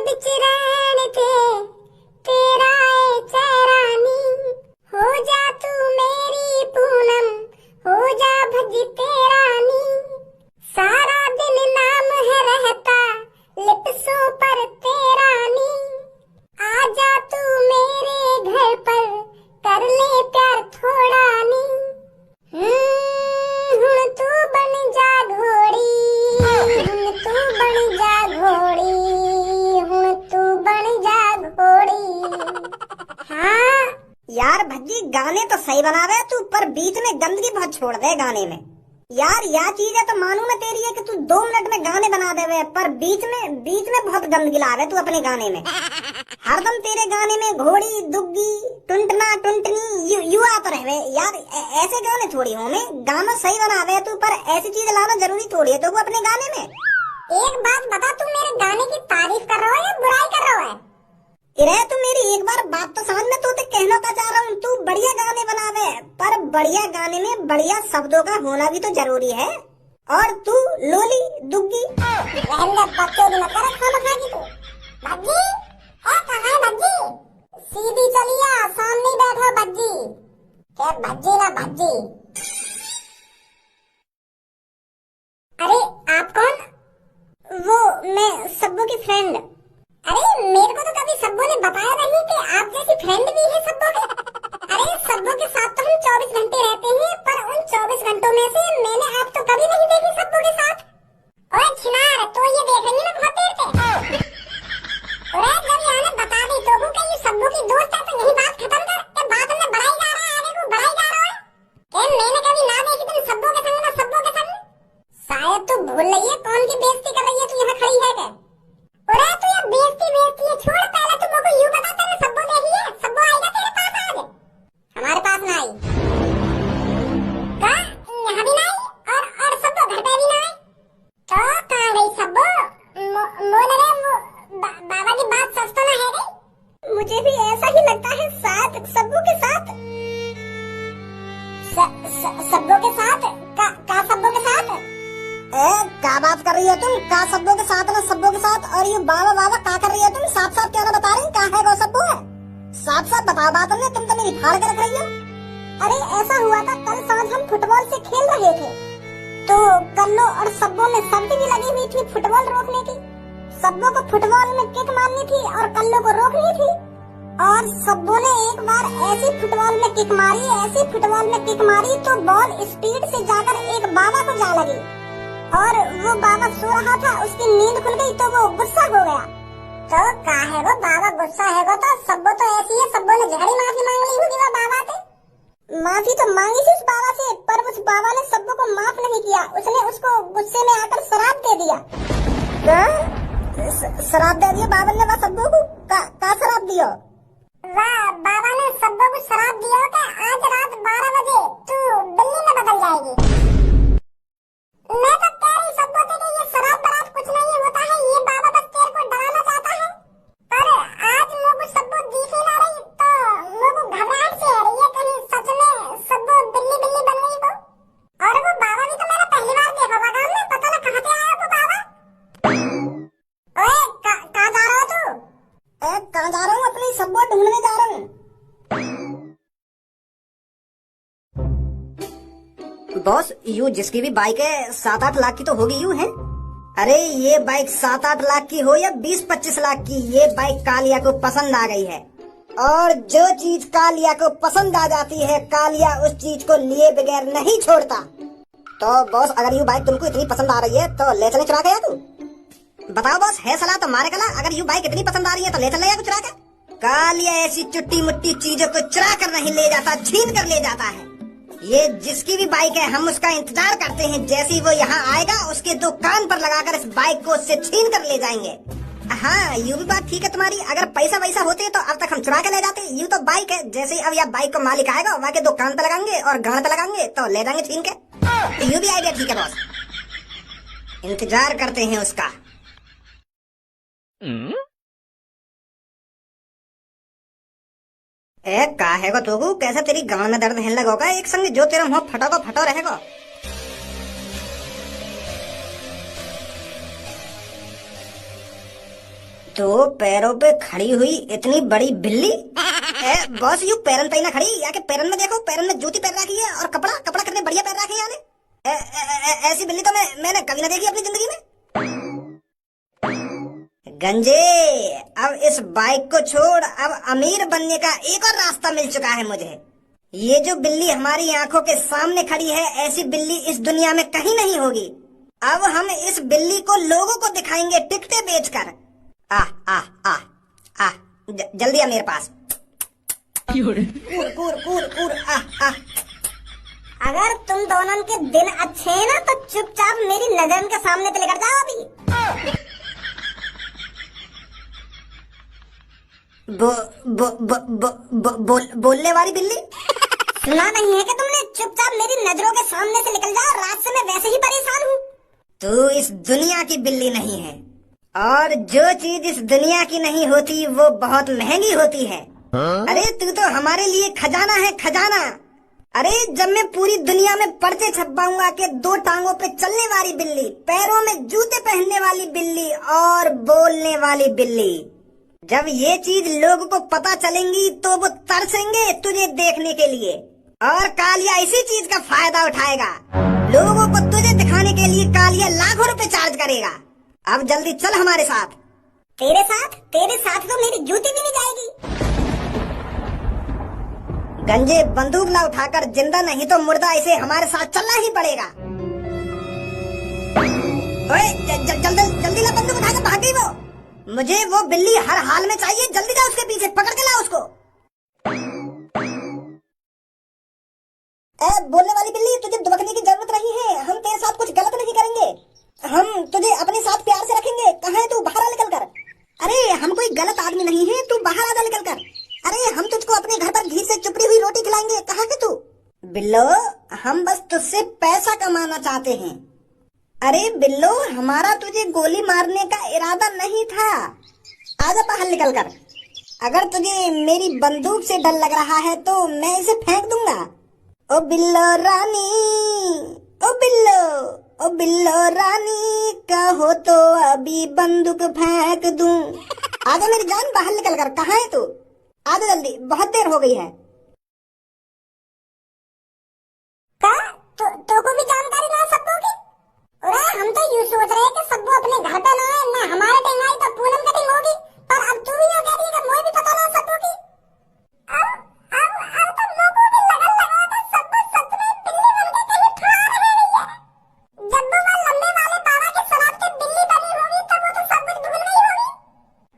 बिचरण थे तेरा ए चेहरानी, हो जा तू मेरी पूनम, हो जा भजते रानी, सारा दिन नाम है रहता लिप्सों पर तेरा नी, आजा तू मेरे घर पर कर ले प्यार थोड़ा नी, हुण तू बन जा घोड़ी, हुण तू बन जा घोड़ी, हुण तू बन जा घोड़ी। हाँ यार भज्जी गाने तो सही बनावे तू, पर बीच में गंदगी बहुत छोड़ दे गाने में। यार या चीज है तो मानू मैं तेरी है कि तू 2 मिनट में गाने बना देवे, पर बीच में बहुत गंदगी लावे तू अपने गाने में। हरदम तेरे गाने में घोड़ी दुग्गी टुंटना टुंटनी यू आता रहे यार। ऐसे गाने थोड़ी हो में गाना सही बनावे तू, पर ऐसी चीज लाना जरूरी थोड़ी है तो वो अपने गाने में। एक बात बता, तू मेरे गाने की तारीफ कर रहा है या बुराई कर रहा है? इरे तू मेरी एक बार बात तो समझ में, तो कहना का चाह रहा हूँ तू बढ़िया गाने बनावे, पर बढ़िया गाने में बढ़िया शब्दों का होना भी तो जरूरी है। और तू लोली दुग्गी भज्जी, कहाँ है भज्जी? सीधी चलिए, सामने बैठो भज्जी। क्या भज्जी ना भज्जी? अरे आप कौन? वो मैं सब्बू की फ्रेंड। अरे मेरे को तो कभी सब्बू ने बताया नहीं कि आप जैसी फ्रेंड भी है सब्बू के। अरे सब्बू के साथ तो हम 24 घंटे रहते हैं, पर उन 24 घंटों में से मैंने आप तो कभी नहीं देखी सब्बू के साथ। ओए छिनार, तो ये देखेंगे ना बहुत देर से। अरे जब यहाँ बता दी तो कि ये सब्बू की दोस्त है, तो यही बात खत्म कर। ये बात में बढ़ाई जा रहा है, आगे को बढ़ाई जा रहा है। क्या मैंने कभी ना देखी तुम सब्बू के संग ना सब्बू के संग? शायद तू भूल रही है कौन की बेइज्जती कर रही है तू यहाँ खड़ी है क्या? अरे तू ये बेइज्जती है छोड़, पहले तू मुझको यूं बता, तेरे सब्बू देखी है? सब्बू आएगा तेरे पास आज? हमारे पास ना आई। का यहाँ भी ना आई, और सब्बू घर पे भी ना आई। तो कहाँ गई सब्बू? मोल रे बाबा की बात सच तो ना है गई? मुझे भी ऐसा ही लगता है, साथ सब्बू के साथ। सब्बू के साथ? का सब्बू के साथ? क्या बात कर रही है तुम? का सब्बू के साथ ना सब्बू के साथ? और ये बाबा बाबा क्या कर रही है तुम? साफ साफ क्या ना बता रही? क्या है वो सब्बू है? साफ साफ बताओ बात ने, तुम तो मेरी फाड़ के रख रही हो। अरे ऐसा हुआ था, कल सांझ हम फुटबॉल से खेल रहे थे, तो कल्लो और सब्बू में शर्त भी लगी हुई थी फुटबॉल रोकने की। सब्बू को फुटबॉल में किक मारनी थी और कल्लो को रोकनी थी। और सब्बू ने एक बार ऐसी फुटबॉल में किक मारी, ऐसी फुटबॉल में किक मारी तो बॉल स्पीड से जाकर एक बाबा को जा लगी, और वो बाबा सो रहा था, उसकी नींद खुल गई तो वो गुस्सा हो गया। तो कहा है वो बाबा गुस्सा है वो, तो सब्बू तो ऐसी है, सब्बू ने झगड़ी माफी मांग ली होगी वो बाबा से। माफी तो मांगी थी उस बाबा से, पर उस बाबा ने सब्बू को माफ नहीं किया, उसने उसको गुस्से में आकर शराब दे दिया। शराब दे दिया बाबा ने वह सब्बू को? का शराब दियो? वाह, बाबा ने सब्बू को शराब दिया कि आज रात 12 बजे तू दिल्ली में बदल जाएगी। मैं तो कह रही सब्बू से कि ये शराब बरात कुछ नहीं होता है, ये बाबा बस तेरे को डराना चाहता है। पर आज मुझको सब्बू दिख ही ना रही, तो मुझको घबराहट सी आ रही है, कहीं सच में सब्बू बिल्ली बिल्ली बन गई वो। और वो बाबा भी तो मैंने पहली बार देखा था गांव में, पता ना कहाँ से आया वो बाबा। ओए कहाँ जा रहा हो तू? कहाँ जा रहा हूँ? अपनी सब्बू ढूंढने जा रहा हूँ। बॉस यू जिसकी भी बाइक है 7-8 लाख की तो होगी यूं है। अरे ये बाइक 7-8 लाख की हो या 20-25 लाख की, ये बाइक कालिया को पसंद आ गई है। और जो चीज कालिया को पसंद आ जाती है, कालिया उस चीज को लिए बगैर नहीं छोड़ता। तो बॉस अगर यू बाइक तुमको इतनी पसंद आ रही है तो ले चले चुरा के। तू बताओ बॉस, है सलाह तो मारे कला, अगर यू बाइक इतनी पसंद आ रही है तो ले चले चुरा के। कालिया ऐसी चुट्टी मुट्टी चीजों को चुरा कर नहीं ले जाता, छीन कर ले जाता है। ये जिसकी भी बाइक है हम उसका इंतजार करते हैं, जैसे ही वो यहाँ आएगा उसके दो कान पर लगाकर इस बाइक को उससे छीन कर ले जाएंगे। हाँ यूं भी बात ठीक है तुम्हारी, अगर पैसा वैसा होते तो अब तक हम चुरा के ले जाते। यूं तो बाइक है, जैसे ही अब यह बाइक को मालिक आएगा वहाँ के दो कान पे लगाएंगे और गांड पे लगाएंगे तो ले जाएंगे छीन के। यूं भी आइडिया ठीक है बॉस, इंतजार करते हैं उसका। का है तो कैसा तेरी गांव में दर्द है लगोगा, एक संग जो तेरा मुंह फटो को फटो रहेगा। तो पैरों पे खड़ी हुई इतनी बड़ी बिल्ली? बॉस यू पैरन पे ना खड़ी, या के पैरन में देखो, पैरन में जूती पहन रखी है और कपड़ा कपड़ा कितने बढ़िया पहन रखे हैं यानी। ऐसी बिल्ली तो मैंने कभी ना देखी अपनी जिंदगी में। गंजे, अब इस बाइक को छोड़, अब अमीर बनने का एक और रास्ता मिल चुका है मुझे। ये जो बिल्ली हमारी आंखों के सामने खड़ी है, ऐसी बिल्ली इस दुनिया में कहीं नहीं होगी। अब हम इस बिल्ली को लोगों को दिखाएंगे टिकटें बेचकर। जल्दी आ मेरे पास। कूर कूर कूर कूर अगर तुम दोनों के दिन अच्छे हैं ना, तो चुपचाप मेरी नजर के सामने से लेकर जाओ अभी। बोलने वाली बिल्ली? सुना नहीं है कि तुमने? चुपचाप मेरी नजरों के सामने से निकल जाओ, रात से मैं वैसे ही परेशान हूँ। तू इस दुनिया की बिल्ली नहीं है, और जो चीज इस दुनिया की नहीं होती वो बहुत महंगी होती है। अरे तू तो हमारे लिए खजाना है, खजाना। अरे जब मैं पूरी दुनिया में पर्चे छपवाऊंगा कि 2 टांगों पे चलने वाली बिल्ली, पैरों में जूते पहनने वाली बिल्ली और बोलने वाली बिल्ली, जब ये चीज लोगों को पता चलेंगी तो वो तरसेंगे तुझे देखने के लिए। और कालिया इसी चीज का फायदा उठाएगा। लोगों को तुझे दिखाने के लिए कालिया लाखों रुपए चार्ज करेगा। अब जल्दी चल हमारे साथ। तेरे साथ तो मेरी जूती भी नहीं जाएगी। गंजे, बंदूक ना उठाकर, जिंदा नहीं तो मुर्दा, इसे हमारे साथ चलना ही पड़ेगा। ओए, जल्दी ला बंदूक उठाकर, भाग गई वो। मुझे वो बिल्ली हर हाल में चाहिए। जल्दी जा उसके पीछे, पकड़ के ला उसको। बोलने वाली बिल्ली, तुझे दुबकने की जरूरत नहीं है। हम तेरे साथ कुछ गलत नहीं करेंगे। हम तुझे अपने साथ प्यार से रखेंगे। कहाँ है तू? बाहर आ निकल कर। अरे हम कोई गलत आदमी नहीं है, तू बाहर आ जा निकल कर। अरे हम तुझको अपने घर पर घी से चुपड़ी हुई रोटी खिलाएंगे। कहाँ है तू? बिल्लो, हम बस तुझसे पैसा कमाना चाहते हैं। अरे बिल्लो, हमारा तुझे गोली मारने का इरादा नहीं था। आजा बाहर निकल कर। अगर तुझे मेरी बंदूक से डर लग रहा है तो मैं इसे फेंक दूंगा। ओ बिल्लो रानी, ओ बिल्लो रानी, कहो तो अभी बंदूक फेंक दूं। आजा मेरी जान, बाहर निकल कर। कहाँ है तू? आजा जल्दी, बहुत देर हो गई है। तो को भी जानकारी ना सब्बों की? अरे हम तो यूँ सोच रहे हैं कि सब्बू अपने घर पे ना है ना, हमारे टेंगाई तो पूनम कटिंग होगी। पर अब तू भी यूँ कह रही है कि मुझे भी पता ना सब्बू की। अब तो लोगों की लगन लगा था सब्बू सच में बिल्ली बन के कहीं फरार है रही है। जब वो लंबे वाले बाबा के शराब के बिल्ली बनी होगी तब वो तो सब कुछ भूल गई होगी।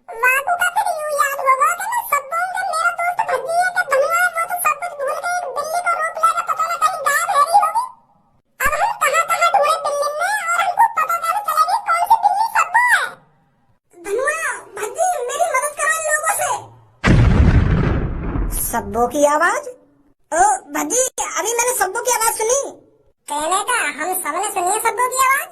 वाकू का फिर यूँ याद होगा कि ना सब्बू के मेरा दोस्त भज्जी है कि धनुआ, वो तो सब कुछ भूल गई। बिल्ली को रोक लेकर पता ना कहीं गायब है रही होगी। अब हम कहाँ ढूंढे बिल्ली में, और हमको पता कैसे चलेगी कौन सी बिल्ली सब्बू है। धनुआ, भज्जी, मेरी मदद करो इन लोगों से। सब्बू की आवाज? ओ भज्जी, अभी मैंने सब्बू की आवाज सुनी। कहने का हम सबने सुनी है सब्बू की आवाज।